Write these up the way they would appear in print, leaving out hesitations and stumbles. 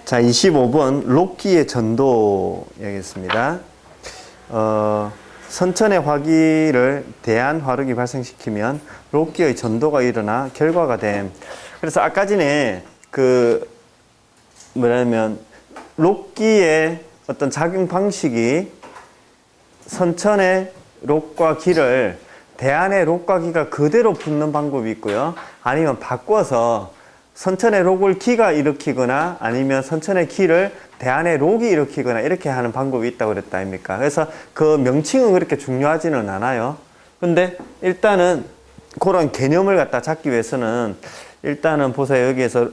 자, 25번 록기의 전도 여기있습니다. 선천의 화기를 대한화력이 발생시키면 록기의 전도가 일어나 결과가 됨. 그래서 아까 전에 뭐냐면 록기의 어떤 작용 방식이 선천의 록과 기를 대안의 록과 기가 그대로 붙는 방법이 있고요. 아니면 바꿔서 선천의 록을 기가 일으키거나 아니면 선천의 기를 대안의 록이 일으키거나 이렇게 하는 방법이 있다고 그랬다 아닙니까? 그래서 그 명칭은 그렇게 중요하지는 않아요. 근데 일단은 그런 개념을 갖다 잡기 위해서는 일단은 보세요. 여기에서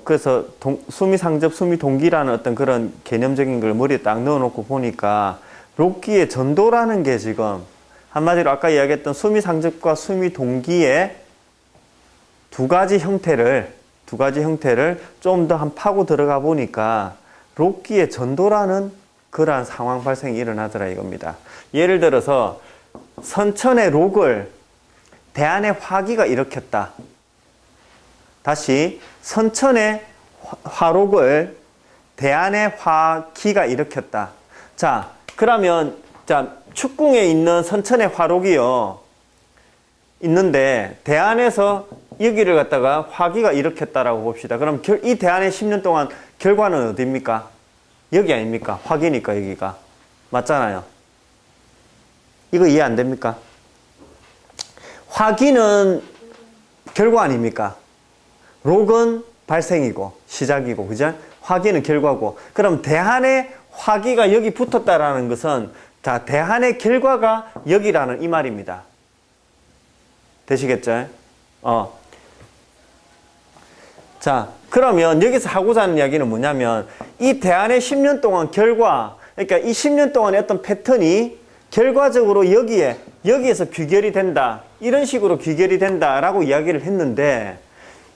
그래서 수미상접, 수미동기라는 어떤 그런 개념적인 걸 머리에 딱 넣어놓고 보니까 록기의 전도라는 게 지금 한마디로 아까 이야기했던 수미상접과 수미동기의 두 가지 형태를 좀 더 파고 들어가 보니까 록기의 전도라는 그러한 상황 발생이 일어나더라 이겁니다. 예를 들어서 선천의 록을 대안의 화기가 일으켰다. 다시 선천의 화록을 대안의 화기가 일으켰다. 자, 그러면 축궁에 있는 선천의 화록이요 있는데 대안에서 여기를 갖다가 화기가 일으켰다라고 봅시다. 그럼 이 대안의 10년 동안 결과는 어디입니까? 여기 아닙니까? 화기니까 여기가. 맞잖아요. 이거 이해 안 됩니까? 화기는 결과 아닙니까? 록은 발생이고 시작이고 그죠? 화기는 결과고. 그럼 대안의 화기가 여기 붙었다라는 것은 자, 대안의 결과가 여기라는 이 말입니다. 되시겠죠? 자, 그러면 여기서 하고자 하는 이야기는 뭐냐면 이 대안의 10년 동안 결과, 그러니까 이 10년 동안의 어떤 패턴이 결과적으로 여기에서 귀결이 된다. 이런 식으로 귀결이 된다라고 이야기를 했는데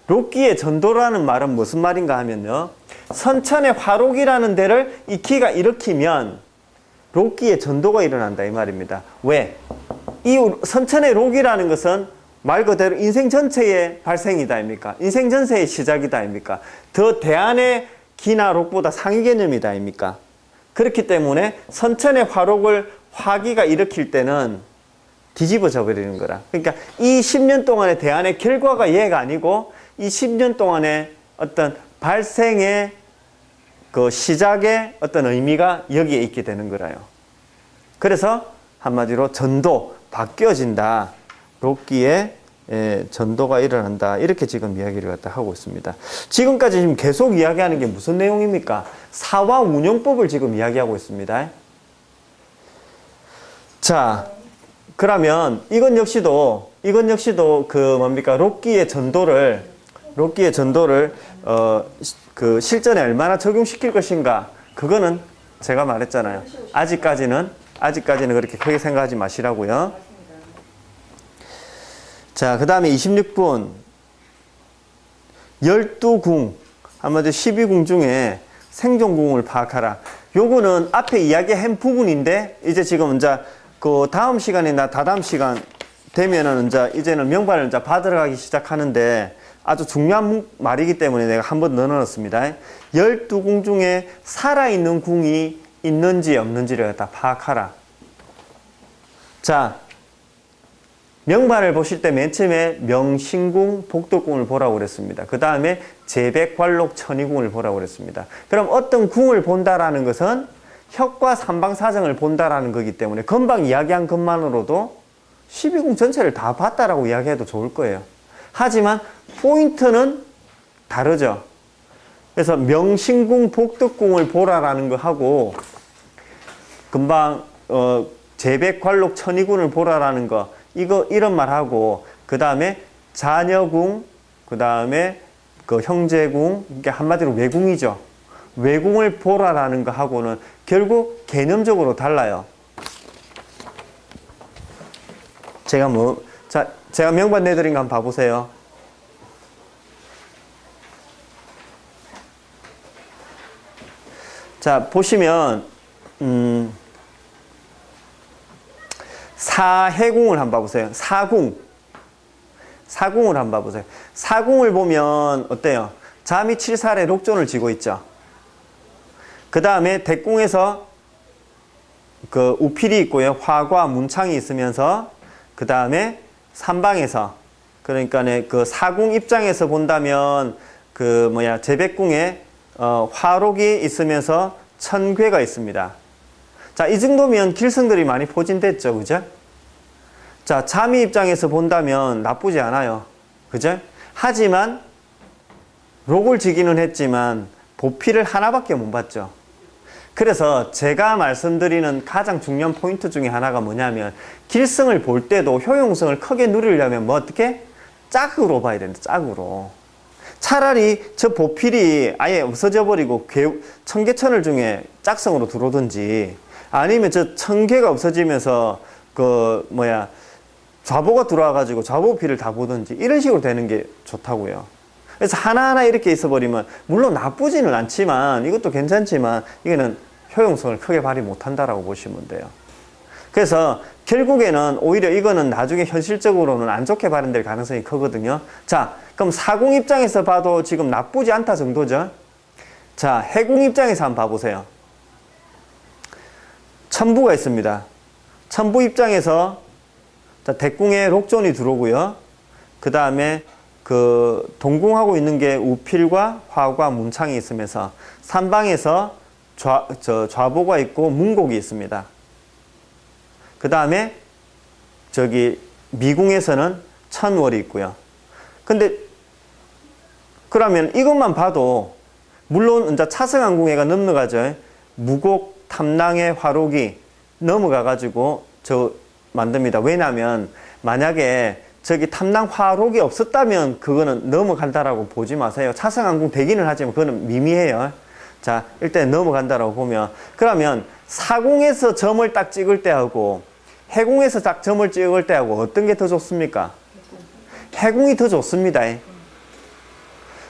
록기의 전도라는 말은 무슨 말인가 하면요. 선천의 화록이라는 데를 이 기가 일으키면 록기의 전도가 일어난다 이 말입니다. 왜? 이 선천의 록이라는 것은 말 그대로 인생 전체의 발생이다 아닙니까? 인생 전체의 시작이다 아닙니까? 더 대안의 기나 록보다 상위 개념이다 아닙니까? 그렇기 때문에 선천의 화록을 화기가 일으킬 때는 뒤집어져 버리는 거라. 그러니까 이 10년 동안의 대안의 결과가 얘가 아니고 이 10년 동안의 어떤 발생의 그 시작의 어떤 의미가 여기에 있게 되는 거라요. 그래서 한마디로 전도, 바뀌어진다. 록기의 전도가 일어난다. 이렇게 지금 이야기를 갖다 하고 있습니다. 지금까지 지금 계속 이야기하는 게 무슨 내용입니까? 사화 운용법을 지금 이야기하고 있습니다. 자, 그러면 이건 역시도 뭡니까? 록기의 전도를 그 실전에 얼마나 적용시킬 것인가? 그거는 제가 말했잖아요. 아직까지는 그렇게 크게 생각하지 마시라고요. 자, 그 다음에 26분 12궁 한마디로 12궁 중에 생존궁을 파악하라. 요거는 앞에 이야기한 부분인데 이제 지금 이제 그 다음 시간이나 다다음 시간 되면은 이제는 명반을 받으러 가기 시작하는데 아주 중요한 말이기 때문에 내가 한번 넣어놨습니다. 12궁 중에 살아있는 궁이 있는지 없는지를 갖다 파악하라. 자, 명반을 보실 때 맨 처음에 명신궁, 복덕궁을 보라고 그랬습니다. 그 다음에 제백관록, 천의궁을 보라고 그랬습니다. 그럼 어떤 궁을 본다라는 것은 혁과 삼방사정을 본다라는 거기 때문에 금방 이야기한 것만으로도 12궁 전체를 다 봤다라고 이야기해도 좋을 거예요. 하지만 포인트는 다르죠. 그래서 명신궁, 복덕궁을 보라라는 거 하고 금방 제백관록, 천의궁을 보라라는 거 이런 말 하고, 그 다음에 자녀궁, 그 다음에 그 형제궁, 이게 한마디로 외궁이죠. 외궁을 보라라는 거 하고는 결국 개념적으로 달라요. 제가 명반 내드린 거 한번 봐보세요. 자, 보시면, 사해궁을 한번 봐보세요. 사궁을 한번 봐보세요. 사궁을 보면 어때요? 잠이 7살에 록존을 쥐고 있죠. 그 다음에 대궁에서 그 우필이 있고요. 화과 문창이 있으면서 그 다음에 삼방에서 그러니까 그 사궁 입장에서 본다면 그 제백궁에 화록이 있으면서 천괴가 있습니다. 자, 이 정도면 길성들이 많이 포진됐죠. 그죠? 자, 잠이 입장에서 본다면 나쁘지 않아요. 그죠? 하지만 록을 지기는 했지만 보필을 하나밖에 못 봤죠. 그래서 제가 말씀드리는 가장 중요한 포인트 중에 하나가 뭐냐면 길성을 볼 때도 효용성을 크게 누리려면 뭐 어떻게? 짝으로 봐야 된다. 짝으로. 차라리 저 보필이 아예 없어져 버리고 청계천을 중에 짝성으로 들어오든지 아니면 저 청계가 없어지면서 좌보가 들어와 가지고 좌보필을 다 보든지 이런 식으로 되는 게 좋다고요. 그래서 하나하나 이렇게 있어 버리면 물론 나쁘지는 않지만 이것도 괜찮지만 이거는 효용성을 크게 발휘 못한다라고 보시면 돼요. 그래서 결국에는 오히려 이거는 나중에 현실적으로는 안 좋게 발현될 가능성이 크거든요. 자, 그럼 사궁 입장에서 봐도 지금 나쁘지 않다 정도죠. 자, 해궁 입장에서 한번 봐보세요. 천부가 있습니다. 천부 입장에서 자, 대궁에 록존이 들어오고요. 그 다음에 그 동궁하고 있는 게 우필과 화과 문창이 있으면서 삼방에서 좌보가 있고 문곡이 있습니다. 그 다음에 저기 미궁에서는 천월이 있고요. 근데 그러면 이것만 봐도 물론 이제 차승한궁회가 넘어가죠. 무곡 탐낭의 화록이 넘어가가지고 만듭니다. 왜냐하면 만약에 저기 탐낭 화록이 없었다면 그거는 넘어간다라고 보지 마세요. 차승한궁 되기는 하지만 그거는 미미해요. 자, 일단 넘어간다라고 보면 그러면 사궁에서 점을 딱 찍을 때하고 해궁에서 딱 점을 찍을 때하고 어떤 게 더 좋습니까? 해궁이 더 좋습니다.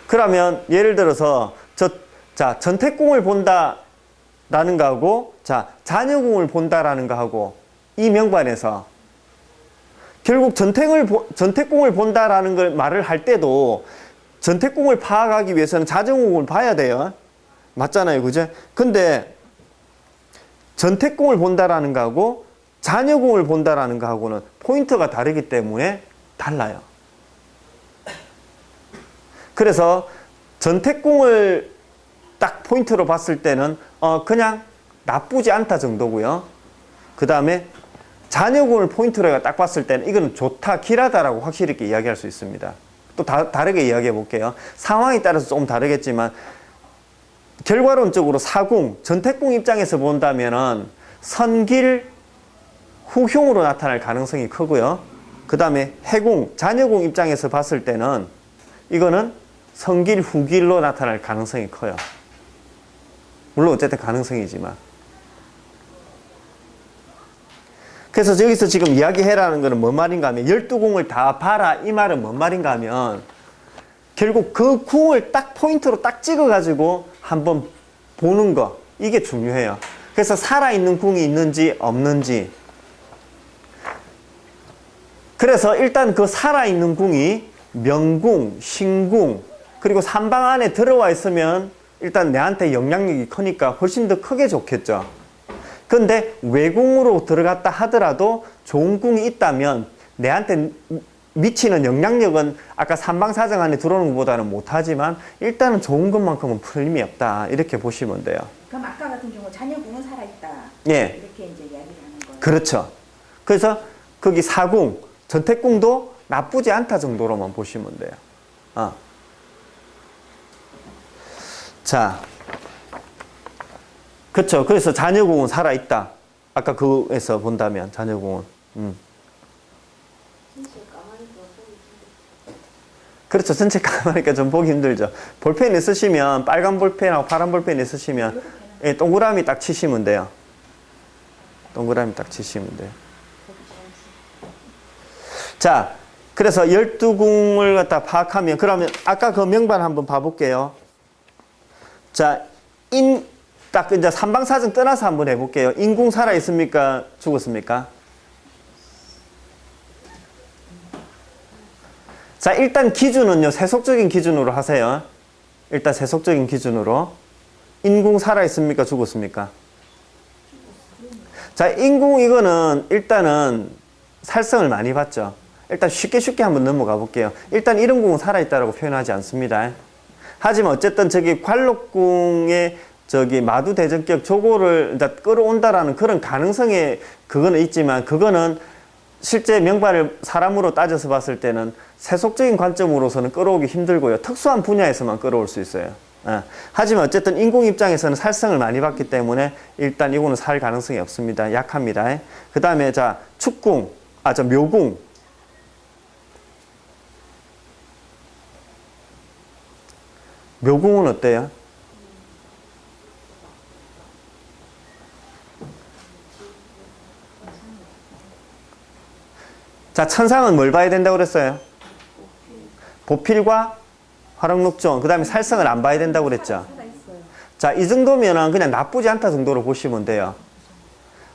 그러면 예를 들어서 자, 전택궁을 본다라는 거하고 자, 자녀궁을 본다라는 거하고 이 명반에서 결국 전택궁을 본다라는 걸 말을 할 때도 전택궁을 파악하기 위해서는 자녀궁을 봐야 돼요. 맞잖아요. 그죠? 근데 전택궁을 본다라는 거하고 자녀궁을 본다라는 거하고는 포인트가 다르기 때문에 달라요. 그래서 전택궁을 딱 포인트로 봤을 때는 그냥 나쁘지 않다 정도고요. 그 다음에 자녀궁을 포인트로 딱 봤을 때는 이거는 좋다, 길하다라고 확실히 이렇게 이야기할 수 있습니다. 또 다르게 이야기해 볼게요. 상황에 따라서 조금 다르겠지만 결과론적으로 사궁, 전택궁 입장에서 본다면은 선길 후흉으로 나타날 가능성이 크고요. 그 다음에 해궁, 자녀궁 입장에서 봤을 때는 이거는 선길 후길로 나타날 가능성이 커요. 물론 어쨌든 가능성이지만. 그래서 여기서 지금 이야기해라는 거는 뭔 말인가 하면 12궁을 다 봐라 이 말은 뭔 말인가 하면 결국 그 궁을 딱 포인트로 딱 찍어가지고 한번 보는 거 이게 중요해요. 그래서 살아있는 궁이 있는지 없는지 그래서 일단 그 살아있는 궁이 명궁, 신궁 그리고 삼방 안에 들어와 있으면 일단 내한테 영향력이 크니까 훨씬 더 크게 좋겠죠. 근데 외궁으로 들어갔다 하더라도 좋은 궁이 있다면 내한테 미치는 영향력은 아까 삼방사정 안에 들어오는 것보다는 못하지만 일단은 좋은 것만큼은 풀림이 없다 이렇게 보시면 돼요. 그럼 아까 같은 경우 자녀궁은 살아있다. 예. 이렇게 이제 이야기를 하는 거예요. 그렇죠. 그래서 거기 사궁, 전택궁도 나쁘지 않다 정도로만 보시면 돼요. 자, 그렇죠. 그래서 자녀궁은 살아있다. 아까 그에서 본다면 자녀궁은. 그렇죠. 전체 까마니까 좀 보기 힘들죠. 볼펜 있으시면 빨간 볼펜하고 파란 볼펜 있으시면 예, 동그라미 딱 치시면 돼요. 동그라미 딱 치시면 돼요. 자, 그래서 12궁을 갖다 파악하면 그러면 아까 그 명반 한번 봐볼게요. 자, 딱 이제 삼방사정 떠나서 한번 해볼게요. 인궁 살아 있습니까? 죽었습니까? 자, 일단 기준은요, 세속적인 기준으로 하세요. 일단 세속적인 기준으로. 인궁 살아있습니까? 죽었습니까? 자, 인궁 이거는 일단은 살성을 많이 봤죠. 일단 쉽게 한번 넘어가 볼게요. 일단 이런 궁은 살아있다라고 표현하지 않습니다. 하지만 어쨌든 저기 관록궁의 저기 마두대전격 저거를 끌어온다라는 그런 가능성에 그거는 있지만, 그거는 실제 명발을 사람으로 따져서 봤을 때는 세속적인 관점으로서는 끌어오기 힘들고요. 특수한 분야에서만 끌어올 수 있어요. 하지만 어쨌든 인궁 입장에서는 살성을 많이 봤기 때문에 일단 이거는 살 가능성이 없습니다. 약합니다. 그 다음에 자, 축궁, 묘궁. 묘궁은 어때요? 자, 천상은 뭘 봐야 된다고 그랬어요? 보필과 화록록종, 그 다음에 살성을 안 봐야 된다고 그랬죠? 살아있어요. 자, 이 정도면은 그냥 나쁘지 않다 정도로 보시면 돼요.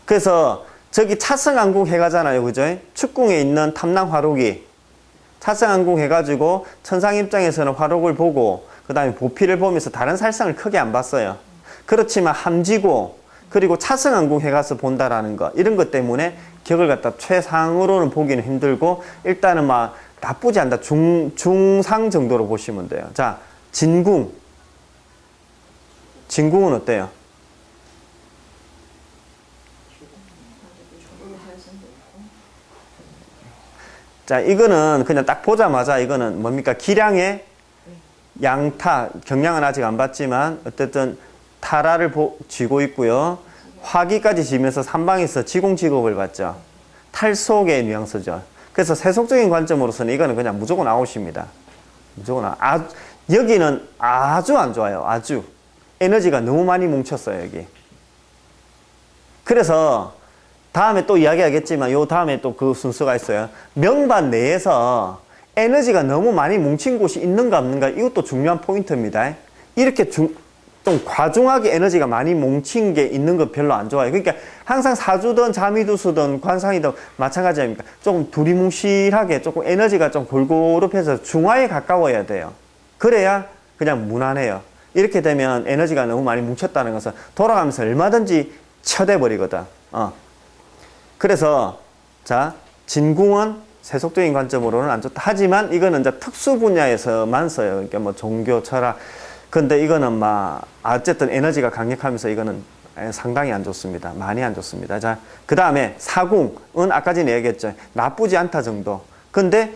그래서 저기 차성안궁 해가잖아요. 그죠? 축궁에 있는 탐낭 화록이 차성안궁 해가지고 천상 입장에서는 화록을 보고 그 다음에 보필을 보면서 다른 살성을 크게 안 봤어요. 그렇지만 함지고 그리고 차성안궁 해가서 본다라는 거, 이런 것 때문에 격을 갖다 최상으로는 보기는 힘들고 일단은 막 나쁘지 않다. 중상 정도로 보시면 돼요. 자, 진궁. 진궁은 어때요? 자, 이거는 그냥 딱 보자마자 이거는 뭡니까? 기량의 양타, 경량은 아직 안 봤지만 어쨌든 타라를 쥐고 있고요. 화기까지 지면서 삼방에서 지공직업을 받죠. 탈속의 뉘앙스죠. 그래서 세속적인 관점으로서는 이거는 그냥 무조건 아웃입니다. 무조건 여기는 아주 안 좋아요. 아주. 에너지가 너무 많이 뭉쳤어요, 여기. 그래서 다음에 또 이야기하겠지만 요 다음에 또 그 순서가 있어요. 명반 내에서 에너지가 너무 많이 뭉친 곳이 있는가 없는가, 이것도 중요한 포인트입니다. 이렇게 좀 과중하게 에너지가 많이 뭉친 게 있는 거 별로 안 좋아요. 그러니까 항상 사주든 자미두수든 관상이든 마찬가지 아닙니까? 조금 두리뭉실하게 조금 에너지가 좀 골고루 펴서 중화에 가까워야 돼요. 그래야 그냥 무난해요. 이렇게 되면 에너지가 너무 많이 뭉쳤다는 것은 돌아가면서 얼마든지 쳐대버리거든. 그래서 자, 진궁은 세속적인 관점으로는 안 좋다. 하지만 이거는 이제 특수 분야에서만 써요. 그러니까 뭐 종교, 철학. 근데 이거는 막 어쨌든 에너지가 강력하면서 이거는 상당히 안 좋습니다. 많이 안 좋습니다. 자, 그 다음에 사궁은 아까 전에 얘기했죠. 나쁘지 않다 정도. 근데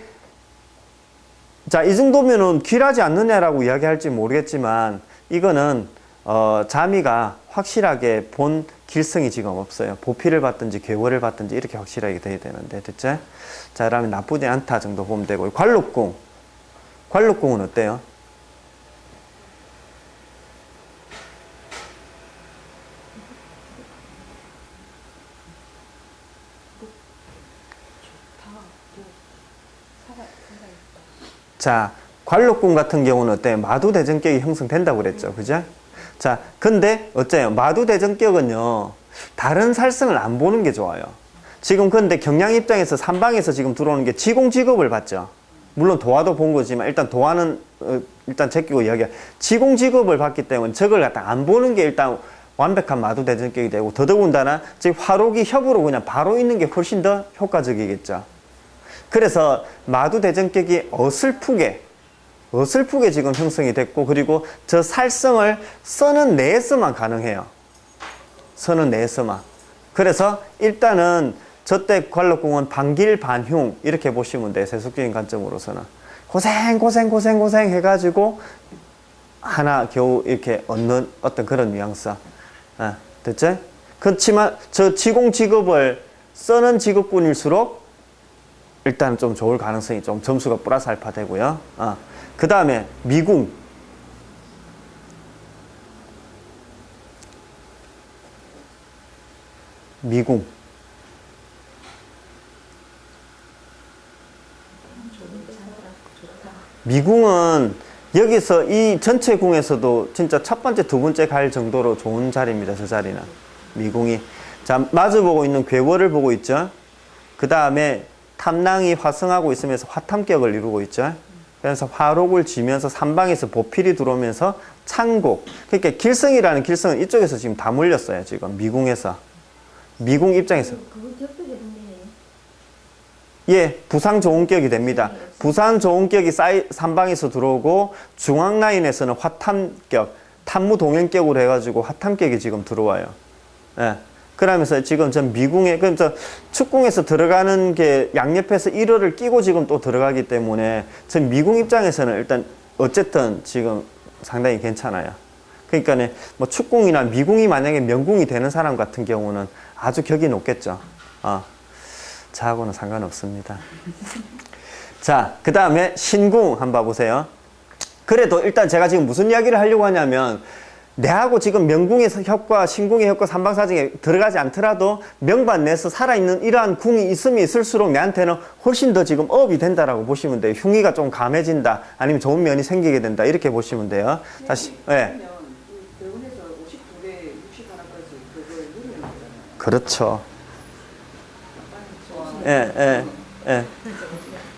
자, 이 정도면은 귀하지 않느냐라고 이야기할지 모르겠지만 이거는 자미가 확실하게 본 길성이 지금 없어요. 보필을 받든지 괴월을 받든지 이렇게 확실하게 돼야 되는데, 됐죠? 자, 그러면 나쁘지 않다 정도 보면 되고, 관록궁. 관록궁은 어때요? 자, 관록궁 같은 경우는 어때요? 마두대전격이 형성된다고 그랬죠. 그죠? 자, 근데 어째요? 마두대전격은요, 다른 살성을 안 보는 게 좋아요. 지금 근데 경량 입장에서 삼방에서 지금 들어오는 게 지공직업을 봤죠. 물론 도화도 본 거지만 일단 도화는 일단 제끼고 이야기해. 지공직업을 봤기 때문에 저걸 갖다 안 보는 게 일단 완벽한 마두대전격이 되고, 더더군다나 지금 화록이 협으로 그냥 바로 있는 게 훨씬 더 효과적이겠죠. 그래서 마두대전격이 어설프게 지금 형성이 됐고, 그리고 저 살성을 써는 내에서만 가능해요. 써는 내에서만. 그래서 일단은 저때 관록궁은 반길반흉 이렇게 보시면 돼요. 세속적인 관점으로서는. 고생 해가지고 하나 겨우 이렇게 얻는 어떤 그런 뉘앙스. 됐죠? 그렇지만 저 지공직업을 써는 직업군일수록 일단 좀 좋을 가능성이 좀 점수가 플러스 알파 되고요. 그 다음에 미궁. 미궁은 여기서 이 전체 궁에서도 진짜 첫 번째, 두 번째 갈 정도로 좋은 자리입니다. 저 자리는. 미궁이. 자, 마주보고 있는 괴월을 보고 있죠. 그 다음에 탐낭이 화성하고 있으면서 화탐격을 이루고 있죠. 그래서 화록을 지면서 삼방에서 보필이 들어오면서 창곡. 그러니까 길성이라는 길성은 이쪽에서 지금 다 몰렸어요. 지금 미궁에서. 미궁 입장에서. 그거 격돌이 됐네. 예, 부상 좋은격이 됩니다. 부상 좋은격이 삼방에서 들어오고 중앙 라인에서는 화탐격, 탐무 동행격으로 해가지고 화탐격이 지금 들어와요. 예. 그러면서 지금 전 미궁에, 그러니까 축궁에서 들어가는 게 양옆에서 1호를 끼고 지금 또 들어가기 때문에 전 미궁 입장에서는 일단 어쨌든 지금 상당히 괜찮아요. 그러니까 뭐 축궁이나 미궁이 만약에 명궁이 되는 사람 같은 경우는 아주 격이 높겠죠. 저하고는 상관없습니다. 자, 그 다음에 신궁 한번 봐보세요. 그래도 일단 제가 지금 무슨 이야기를 하려고 하냐면 내하고 지금 명궁의 협과 신궁의 협과 삼방사정에 들어가지 않더라도 명반 내에서 살아있는 이러한 궁이 있으면 있을수록 내한테는 훨씬 더 지금 업이 된다라고 보시면 돼요. 흉의가 좀 감해진다. 아니면 좋은 면이 생기게 된다. 이렇게 보시면 돼요. 다시, 예. 병원에서 52개 61까지 그걸 누르는 거잖아요. 그렇죠. 예.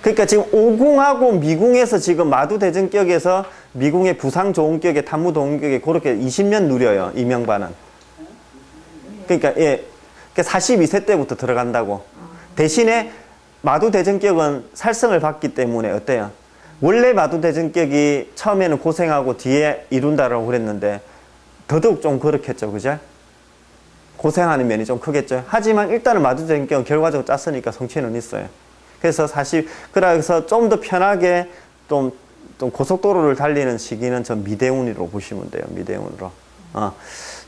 그러니까 지금 오궁하고 미궁에서 지금 마두대전격에서 미궁의 부상 좋은 격에 탐무 좋은 격에 그렇게 20년 누려요. 이명반은. 그러니까 예. 그러니까 42세 때부터 들어간다고. 대신에 마두대전격은 살성을 받기 때문에 어때요? 원래 마두대전격이 처음에는 고생하고 뒤에 이룬다라고 그랬는데 더더욱 좀 그렇겠죠. 그죠? 고생하는 면이 좀 크겠죠. 하지만 일단은 마두대전격은 결과적으로 짰으니까 성취는 있어요. 그래서 그래서 좀 더 편하게 좀 고속도로를 달리는 시기는 전 미대운으로 보시면 돼요. 미대운으로.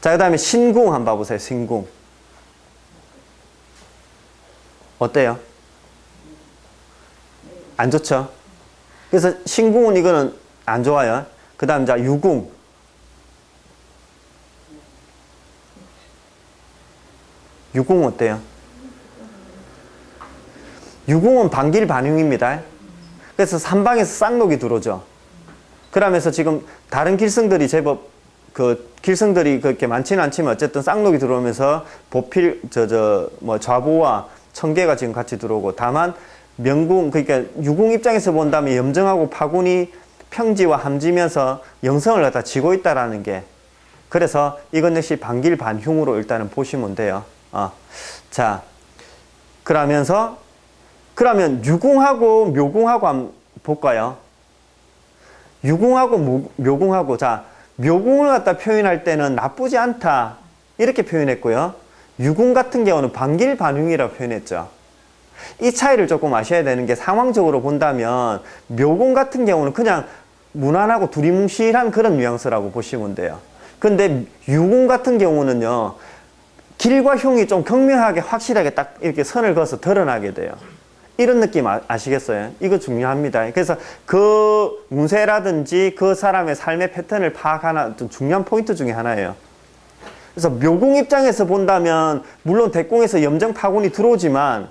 자, 그 다음에 신궁 한번 봐보세요. 신궁. 어때요? 안 좋죠? 그래서 신궁은 이거는 안 좋아요. 그 다음 자, 유궁. 유궁 어때요? 유궁은 반길반흉입니다. 그래서 삼방에서 쌍록이 들어오죠. 그러면서 지금 다른 길성들이 제법 길성들이 그렇게 많지는 않지만 어쨌든 쌍록이 들어오면서 보필 뭐 좌보와 청계가 지금 같이 들어오고 다만 명궁 그러니까 유궁 입장에서 본다면 염정하고 파군이 평지와 함지면서 영성을 갖다 지고 있다라는 게 그래서 이건 역시 반길반흉으로 일단은 보시면 돼요. 자 그러면 유궁하고 묘궁하고 한번 볼까요? 유궁하고 묘궁하고 자 묘궁을 갖다 표현할 때는 나쁘지 않다 이렇게 표현했고요. 유궁 같은 경우는 반길반흉이라고 표현했죠. 이 차이를 조금 아셔야 되는 게 상황적으로 본다면 묘궁 같은 경우는 그냥 무난하고 두리뭉실한 그런 뉘앙스라고 보시면 돼요. 근데 유궁 같은 경우는요. 길과 흉이 좀 극명하게 확실하게 딱 이렇게 선을 그어서 드러나게 돼요. 이런 느낌 아시겠어요? 이거 중요합니다. 그래서 그 운세라든지 그 사람의 삶의 패턴을 파악하는 좀 중요한 포인트 중에 하나예요. 그래서 묘궁 입장에서 본다면 물론 대궁에서 염정 파군이 들어오지만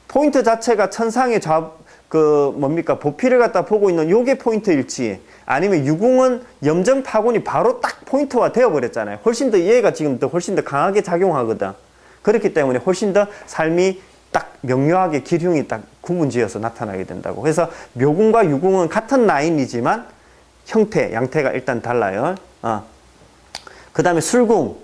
포인트 자체가 천상의 보필을 갖다 보고 있는 요게 포인트일지 아니면 유궁은 염정 파군이 바로 딱 포인트화 되어버렸잖아요. 훨씬 더 얘가 지금 훨씬 더 강하게 작용하거든. 그렇기 때문에 훨씬 더 삶이 딱 명료하게 길흉이 딱 구분지어서 나타나게 된다고. 그래서 묘궁과 유궁은 같은 라인이지만 양태가 일단 달라요. 그 다음에 술궁.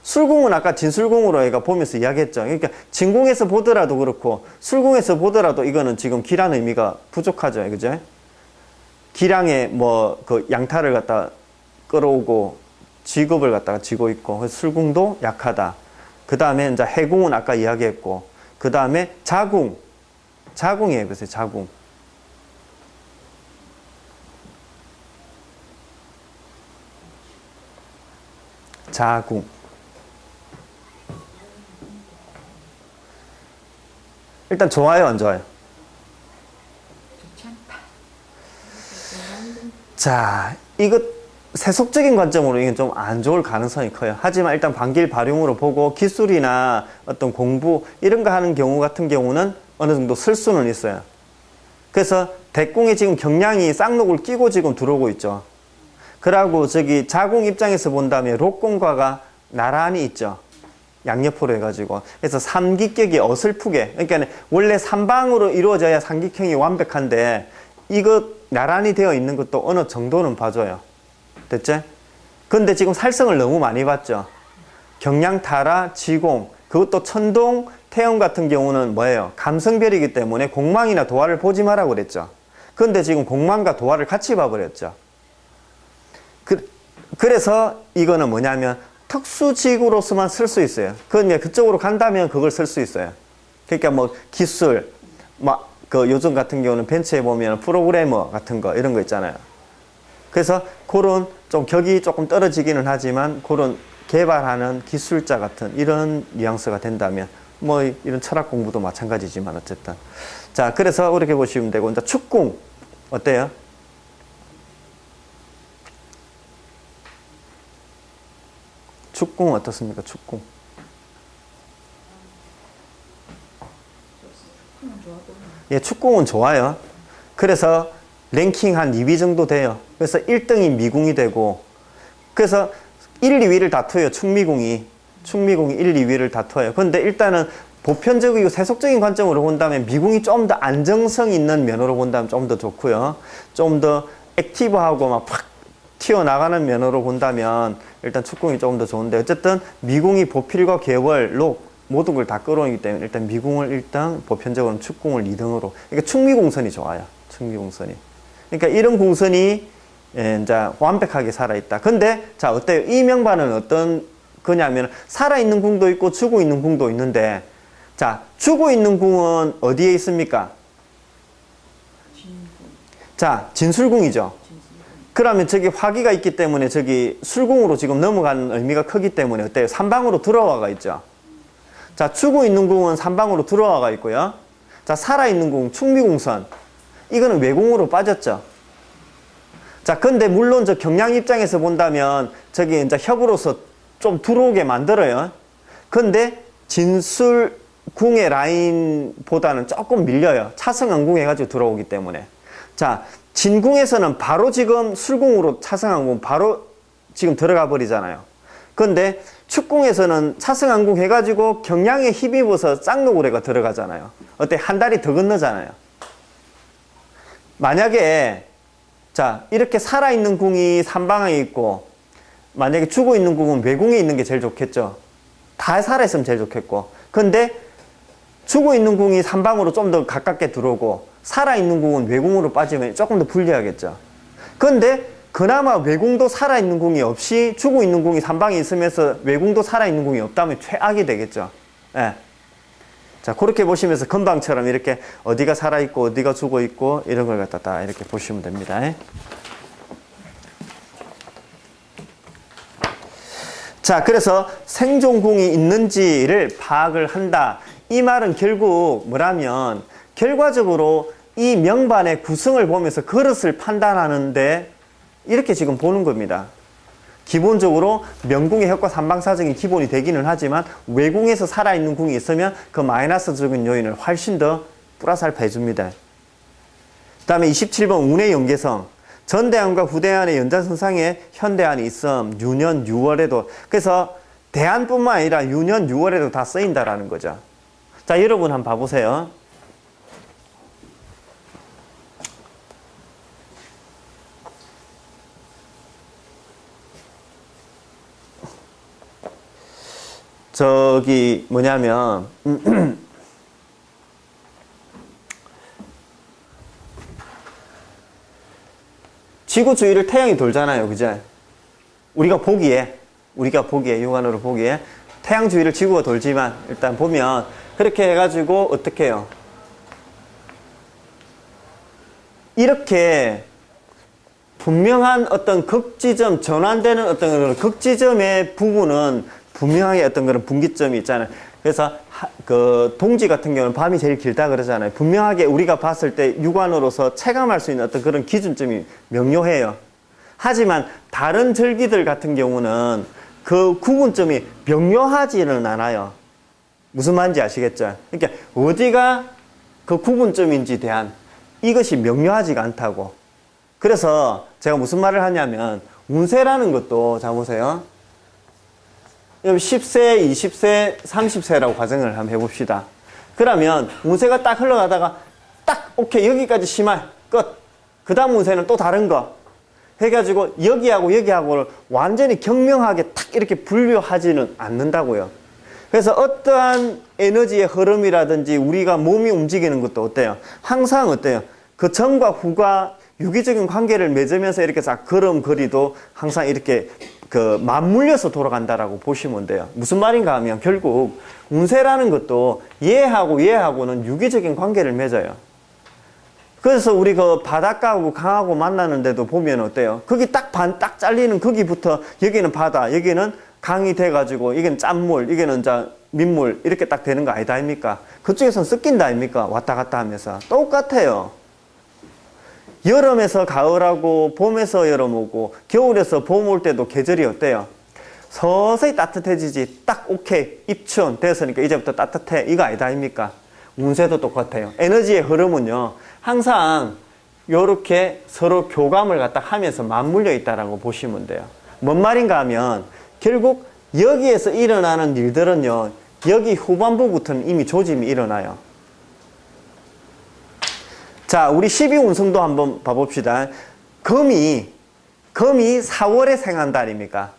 술궁은 아까 진술궁으로 얘가 보면서 이야기했죠. 그러니까 진궁에서 보더라도 그렇고 술궁에서 보더라도 이거는 지금 기란 의미가 부족하죠. 그죠? 기량에 그 양타를 갖다 끌어오고 직업을 갖다가 쥐고 있고 그래서 술궁도 약하다. 그 다음에 이제 해궁은 아까 이야기했고 그 다음에 자궁이에요. 보세요. 자궁. 자궁. 일단 좋아요, 안 좋아요? 좋지 않다. 자, 이거 세속적인 관점으로 이건 좀 안 좋을 가능성이 커요. 하지만 일단 반길발흉으로 보고 기술이나 어떤 공부 이런 거 하는 경우 같은 경우는 어느 정도 쓸 수는 있어요. 그래서 대궁에 지금 경량이 쌍록을 끼고 지금 들어오고 있죠. 그러고 자궁 입장에서 본다면 록공과가 나란히 있죠. 양옆으로 해가지고. 그래서 삼기격이 어설프게. 그러니까 원래 삼방으로 이루어져야 삼기형이 완벽한데 이거 나란히 되어 있는 것도 어느 정도는 봐줘요. 됐지? 근데 지금 살성을 너무 많이 봤죠. 경량, 타라, 지공, 그것도 천동, 태영 같은 경우는 뭐예요? 감성별이기 때문에 공망이나 도화를 보지 마라고 그랬죠. 근데 지금 공망과 도화를 같이 봐버렸죠. 그래서 이거는 뭐냐면 특수지구로서만 쓸 수 있어요. 그쪽으로 간다면 그걸 쓸 수 있어요. 그러니까 뭐 기술, 요즘 같은 경우는 벤처에 보면 프로그래머 같은 거 이런 거 있잖아요. 그래서 그런 좀 격이 조금 떨어지기는 하지만 그런 개발하는 기술자 같은 이런 뉘앙스가 된다면 뭐 이런 철학 공부도 마찬가지지만 어쨌든. 자, 그래서 그렇게 보시면 되고, 이제 축궁 어때요? 축궁 어떻습니까? 축궁. 예, 축궁은 좋아요. 그래서 랭킹 한 2위 정도 돼요. 그래서 1등이 미궁이 되고, 그래서 1, 2위를 다투어요. 충미궁이 1, 2위를 다투어요. 근데 일단은 보편적이고 세속적인 관점으로 본다면 미궁이 좀 더 안정성 있는 면으로 본다면 좀 더 좋고요. 좀 더 액티브하고 막 팍 튀어나가는 면으로 본다면 일단 축궁이 조금 더 좋은데, 어쨌든 미궁이 보필과 개월, 록 모든 걸 다 끌어오기 때문에 일단 미궁을 일단 보편적으로는 축궁을 2등으로. 그러니까 충미궁선이 좋아요. 충미궁선이. 그러니까 이런 궁선이 이제 완벽하게 살아있다. 근데 자, 어때요? 이 명반은 어떤 거냐면 살아있는 궁도 있고 죽어 있는 궁도 있는데, 자, 죽어 있는 궁은 어디에 있습니까? 자, 진술궁이죠. 그러면 저기 화기가 있기 때문에 저기 술궁으로 지금 넘어가는 의미가 크기 때문에 어때요? 삼방으로 들어와가 있죠. 자, 죽어 있는 궁은 삼방으로 들어와가 있고요. 자, 살아있는 궁, 충미궁선. 이거는 외궁으로 빠졌죠. 자, 근데 물론 저 경량 입장에서 본다면 저기 이제 협으로서 좀 들어오게 만들어요. 근데 진술궁의 라인보다는 조금 밀려요. 차승항궁 해가지고 들어오기 때문에. 자, 진궁에서는 바로 지금 술궁으로 차승항궁 바로 지금 들어가 버리잖아요. 근데 축궁에서는 차승항궁 해가지고 경량에 힘입어서 쌍노고래가 들어가잖아요. 어때? 한 다리 더 건너잖아요. 만약에 자, 이렇게 살아있는 궁이 삼방에 있고, 만약에 죽어있는 궁은 외궁에 있는 게 제일 좋겠죠. 다 살아있으면 제일 좋겠고. 근데 죽어있는 궁이 삼방으로 좀 더 가깝게 들어오고, 살아있는 궁은 외궁으로 빠지면 조금 더 불리하겠죠. 근데 그나마 외궁도 살아있는 궁이 없이 죽어있는 궁이 삼방에 있으면서 외궁도 살아있는 궁이 없다면 최악이 되겠죠. 예. 자, 그렇게 보시면서 금방처럼 이렇게 어디가 살아있고 어디가 죽어있고 이런 걸 갖다 다 이렇게 보시면 됩니다. 자, 그래서 생존궁이 있는지를 파악을 한다. 이 말은 결국 뭐라면 결과적으로 이 명반의 구성을 보면서 그릇을 판단하는데 이렇게 지금 보는 겁니다. 기본적으로 명궁의 효과 삼방사정이 기본이 되기는 하지만 외궁에서 살아있는 궁이 있으면 그 마이너스적인 요인을 훨씬 더 플러스 알파 해줍니다. 그 다음에 27번 운의 연계성. 전대안과 후대안의 연장선상에 현대안이 있음. 유년 6월에도. 그래서 대안뿐만 아니라 유년 6월에도 다 쓰인다라는 거죠. 자, 여러분 한번 봐보세요. 저기 뭐냐면 지구 주위를 태양이 돌잖아요. 그죠? 우리가 보기에 육안으로 보기에 태양 주위를 지구가 돌지만 일단 보면 그렇게 해가지고 어떻게 해요? 이렇게 분명한 어떤 극지점, 전환되는 어떤 극지점의 부분은 분명하게 어떤 그런 분기점이 있잖아요. 그래서 그 동지 같은 경우는 밤이 제일 길다 그러잖아요. 분명하게 우리가 봤을 때 육안으로서 체감할 수 있는 어떤 그런 기준점이 명료해요. 하지만 다른 절기들 같은 경우는 그 구분점이 명료하지는 않아요. 무슨 말인지 아시겠죠? 그러니까 어디가 그 구분점인지 대한 이것이 명료하지가 않다고. 그래서 제가 무슨 말을 하냐면 운세라는 것도 자 보세요. 10세, 20세, 30세라고 가정을 한번 해봅시다. 그러면 운세가 딱 흘러가다가 딱 오케이 여기까지 심할 끝. 그 다음 운세는 또 다른 거 해가지고 여기하고 여기하고를 완전히 경명하게 탁 이렇게 분류하지는 않는다고요. 그래서 어떠한 에너지의 흐름이라든지 우리가 몸이 움직이는 것도 어때요? 항상 어때요? 그 전과 후가 유기적인 관계를 맺으면서 이렇게 싹 걸음걸이도 항상 이렇게 그 맞물려서 돌아간다라고 보시면 돼요. 무슨 말인가 하면 결국 운세라는 것도 얘하고 얘하고는 유기적인 관계를 맺어요. 그래서 우리 그 바닷가하고 강하고 만나는데도 보면 어때요? 거기 딱 딱 잘리는 거기부터 여기는 바다, 여기는 강이 돼가지고 여기는 짠물, 여기는 민물 이렇게 딱 되는 거 아니다 아닙니까? 그쪽에서는 섞인다 아닙니까? 왔다 갔다 하면서 똑같아요. 여름에서 가을하고 봄에서 여름 오고 겨울에서 봄 올 때도 계절이 어때요? 서서히 따뜻해지지. 딱 오케이 입춘 됐으니까 이제부터 따뜻해 이거 아니다 아닙니까? 운세도 똑같아요. 에너지의 흐름은요 항상 요렇게 서로 교감을 갖다 하면서 맞물려 있다라고 보시면 돼요. 뭔 말인가 하면 결국 여기에서 일어나는 일들은요 여기 후반부부터는 이미 조짐이 일어나요. 자, 우리 12운성도 한번 봐봅시다. 금이 4월에 생한 달입니까?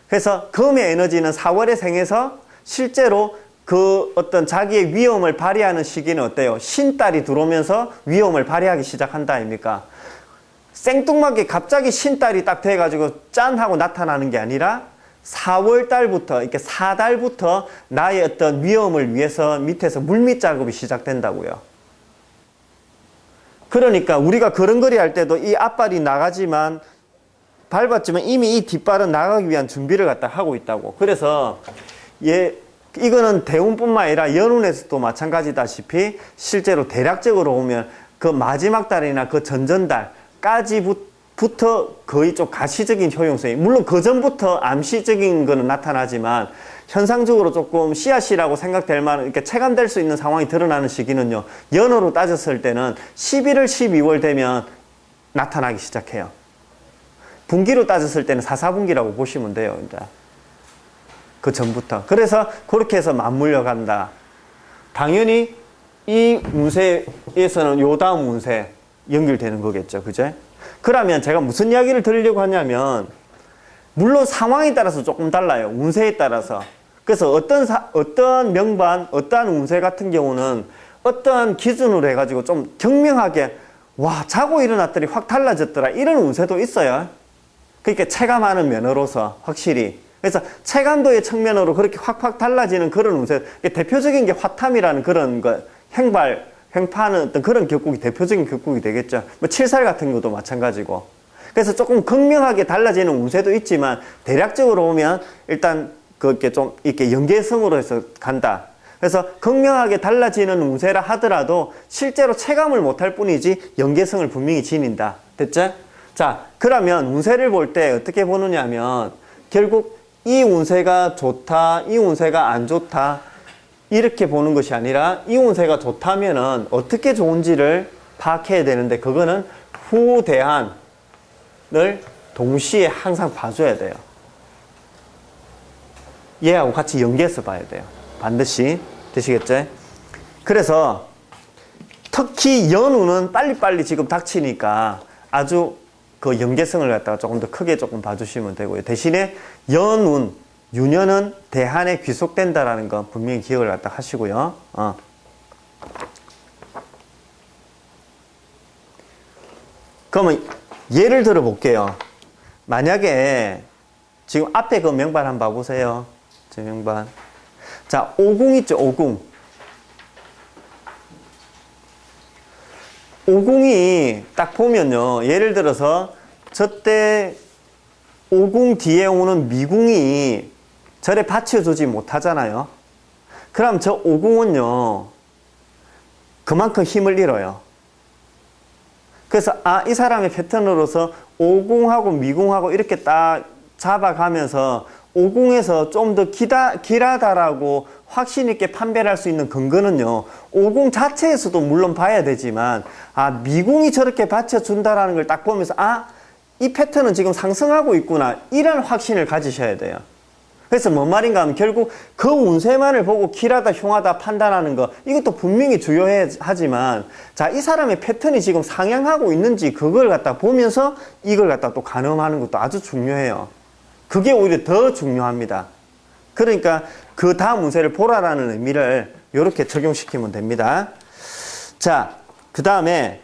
그래서 금의 에너지는 4월에 생해서 실제로 그 어떤 자기의 위험을 발휘하는 시기는 어때요? 신달이 들어오면서 위험을 발휘하기 시작한다 아닙니까? 생뚱맞게 갑자기 신달이 딱 돼가지고 짠 하고 나타나는 게 아니라 4월 달부터 이렇게 4달부터 나의 어떤 위험을 위해서 밑에서 물밑 작업이 시작된다고요. 그러니까 우리가 걸음걸이 할 때도 이 앞발이 나가지만 밟았지만 이미 이 뒷발은 나가기 위한 준비를 갖다 하고 있다고. 그래서 이거는 대운뿐만 아니라 연운에서도 마찬가지다시피 실제로 대략적으로 보면 그 마지막 달이나 그 전전달까지부터 거의 좀 가시적인 효용성이, 물론 그 전부터 암시적인 거는 나타나지만 현상적으로 조금 씨앗이라고 생각될 만한, 이렇게 체감될 수 있는 상황이 드러나는 시기는요, 연으로 따졌을 때는 11월, 12월 되면 나타나기 시작해요. 분기로 따졌을 때는 4, 4분기라고 보시면 돼요. 이제 그 전부터. 그래서 그렇게 해서 맞물려 간다. 당연히 이 운세에서는 요 다음 운세 연결되는 거겠죠. 그제? 그러면 제가 무슨 이야기를 드리려고 하냐면, 물론 상황에 따라서 조금 달라요. 운세에 따라서. 그래서 어떤 명반, 어떠한 운세 같은 경우는 어떠한 기준으로 해가지고 좀 경명하게, 와, 자고 일어났더니 확 달라졌더라, 이런 운세도 있어요. 그러니까 체감하는 면으로서 확실히. 그래서 체감도의 측면으로 그렇게 확확 달라지는 그런 운세. 대표적인 게 화탐이라는 그런 거, 횡파하는 어떤 그런 격국이 대표적인 격국이 되겠죠. 뭐 칠살 같은 것도 마찬가지고. 그래서 조금 극명하게 달라지는 운세도 있지만, 대략적으로 보면 일단 그렇게 좀 이렇게 연계성으로 해서 간다. 그래서 극명하게 달라지는 운세라 하더라도 실제로 체감을 못할 뿐이지 연계성을 분명히 지닌다. 됐죠? 자, 그러면 운세를 볼 때 어떻게 보느냐 하면, 결국 이 운세가 좋다, 이 운세가 안 좋다, 이렇게 보는 것이 아니라, 이 운세가 좋다면은 어떻게 좋은지를 파악해야 되는데, 그거는 후대한을 동시에 항상 봐줘야 돼요. 얘하고 같이 연계해서 봐야 돼요. 반드시. 되시겠죠? 그래서 특히 연운은 빨리빨리 지금 닥치니까 아주 그 연계성을 갖다가 조금 더 크게 조금 봐주시면 되고요. 대신에 연운, 유년은 대한에 귀속된다라는 거 분명히 기억을 갖다 하시고요. 그러면 예를 들어 볼게요. 만약에 지금 앞에 그 명반 한번 봐보세요. 저 명반. 자, 오궁 있죠, 오궁. 오궁이 딱 보면요, 예를 들어서 저때 오궁 뒤에 오는 미궁이 절에 받쳐주지 못하잖아요. 그럼 저 오궁은요, 그만큼 힘을 잃어요. 그래서 이 사람의 패턴으로서 오궁하고 미궁하고 이렇게 딱 잡아가면서 오궁에서 좀 더 길하다라고 확신 있게 판별할 수 있는 근거는요, 오궁 자체에서도 물론 봐야 되지만, 미궁이 저렇게 받쳐준다라는 걸 딱 보면서, 이 패턴은 지금 상승하고 있구나, 이런 확신을 가지셔야 돼요. 그래서 뭔 말인가 하면 결국 그 운세만을 보고 길하다 흉하다 판단하는 거 이것도 분명히 중요하지만 자, 이 사람의 패턴이 지금 상향하고 있는지 그걸 갖다 보면서 이걸 갖다 또 가늠하는 것도 아주 중요해요. 그게 오히려 더 중요합니다. 그러니까 그 다음 운세를 보라라는 의미를 이렇게 적용시키면 됩니다. 자, 그 다음에